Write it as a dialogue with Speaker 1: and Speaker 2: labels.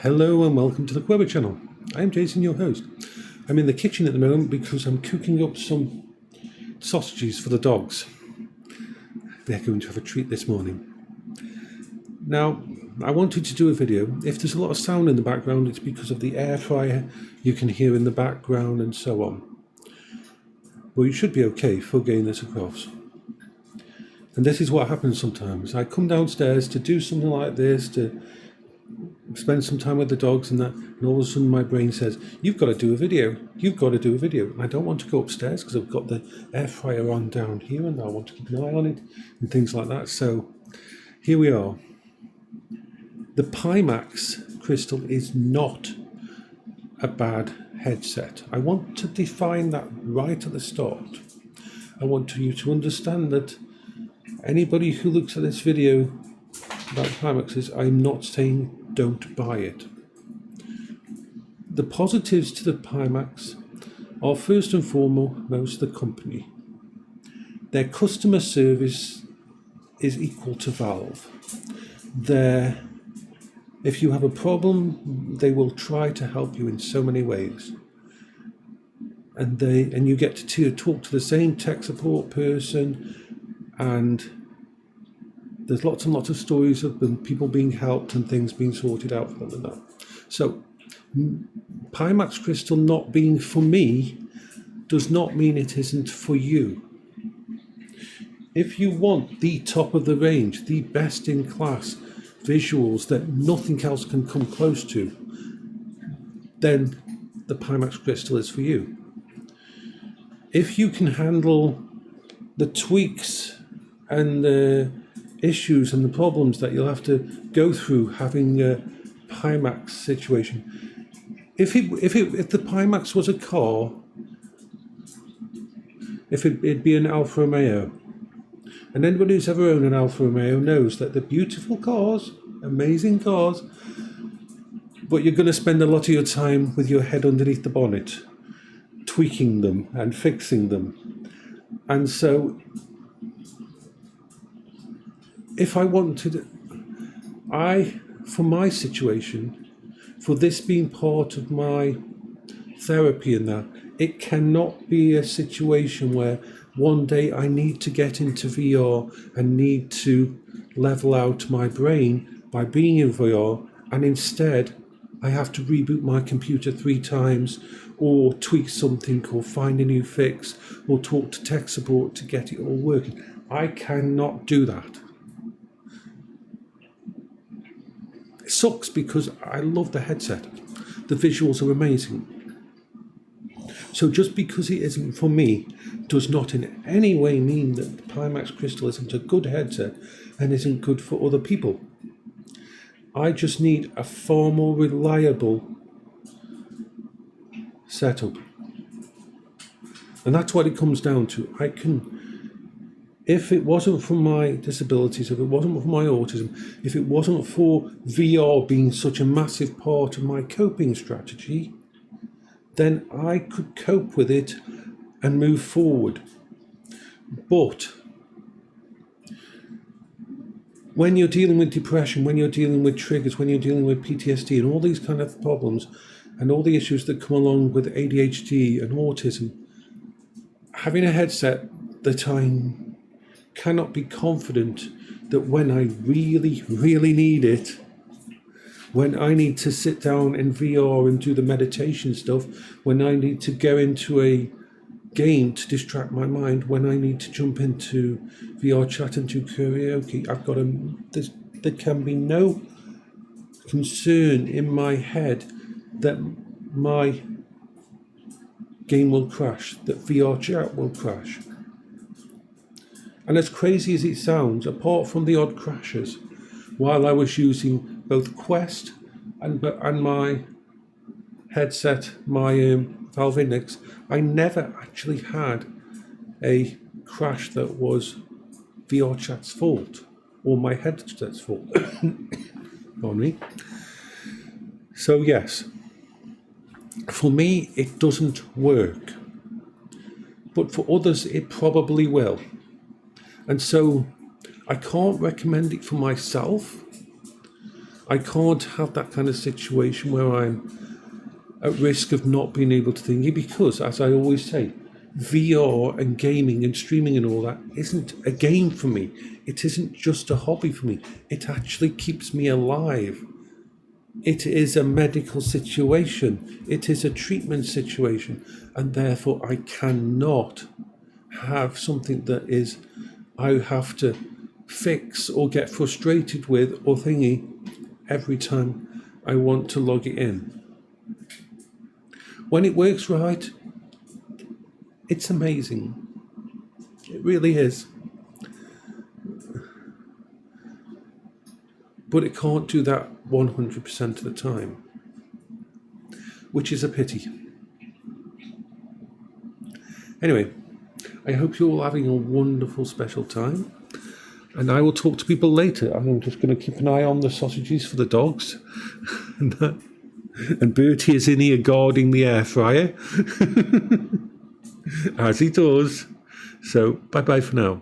Speaker 1: Hello and welcome to the Queber channel. I'm Jason, your host. I'm in the kitchen at the moment because I'm cooking up some sausages for the dogs. They're going to have a treat this morning. Now, I wanted to do a video. If there's a lot of sound in the background, it's because of the air fryer you can hear in the background and so on. But you should be okay for getting this across. And this is what happens sometimes. I come downstairs to do something like this, to spend some time with the dogs and that, and all of a sudden my brain says, you've got to do a video, and I don't want to go upstairs because I've got the air fryer on down here and I want to keep an eye on it and things like that. So here we are. The Pimax Crystal is not a bad headset. I want to define that right at the start. I want you to understand that anybody who looks at this video about Pimaxes, I'm not saying don't buy it. The positives to the Pimax are first and foremost the company. Their customer service is equal to Valve. If you have a problem, they will try to help you in so many ways. And you get to talk to the same tech support person, and there's lots and lots of stories of them, people being helped and things being sorted out for them and that. So Pimax Crystal not being for me does not mean it isn't for you. If you want the top of the range, the best in class visuals that nothing else can come close to, then the Pimax Crystal is for you. If you can handle the tweaks and the issues and the problems that you'll have to go through having a Pimax situation. If the Pimax was a car, it'd be an Alfa Romeo. And anybody who's ever owned an Alfa Romeo knows that they're beautiful cars, amazing cars, but you're going to spend a lot of your time with your head underneath the bonnet, tweaking them and fixing them. And so if I wanted, for my situation, for this being part of my therapy and that, it cannot be a situation where one day I need to get into VR and need to level out my brain by being in VR, and instead I have to reboot my computer 3 times or tweak something or find a new fix or talk to tech support to get it all working. I cannot do that. It sucks because I love the headset. The visuals are amazing. So just because it isn't for me does not in any way mean that the Pimax Crystal isn't a good headset and isn't good for other people. I just need a far more reliable setup. And that's what it comes down to. If it wasn't for my disabilities, if it wasn't for my autism, if it wasn't for VR being such a massive part of my coping strategy, then I could cope with it and move forward. But when you're dealing with depression, when you're dealing with triggers, when you're dealing with PTSD and all these kind of problems and all the issues that come along with ADHD and autism, having a headset that I cannot be confident that when I really, really need it, when I need to sit down in VR and do the meditation stuff, when I need to go into a game to distract my mind, when I need to jump into VRchat and do karaoke, there can be no concern in my head that my game will crash, that VRchat will crash. And as crazy as it sounds, apart from the odd crashes, while I was using both Quest and my headset, my Valve Index, I never actually had a crash that was VRchat's fault or my headset's fault. Pardon me. So yes, for me it doesn't work, but for others it probably will. And so I can't recommend it for myself. I can't have that kind of situation where I'm at risk of not being able to think, because, as I always say, VR and gaming and streaming and all that isn't a game for me. It isn't just a hobby for me. It actually keeps me alive. It is a medical situation. It is a treatment situation. And therefore, I cannot have something that is I have to fix or get frustrated with or thingy every time I want to log it in. When it works right, it's amazing. It really is. But it can't do that 100% of the time, which is a pity. Anyway, I hope you're all having a wonderful special time, and I will talk to people later. I'm just going to keep an eye on the sausages for the dogs, and Bertie is in here guarding the air fryer, as he does. So, bye-bye for now.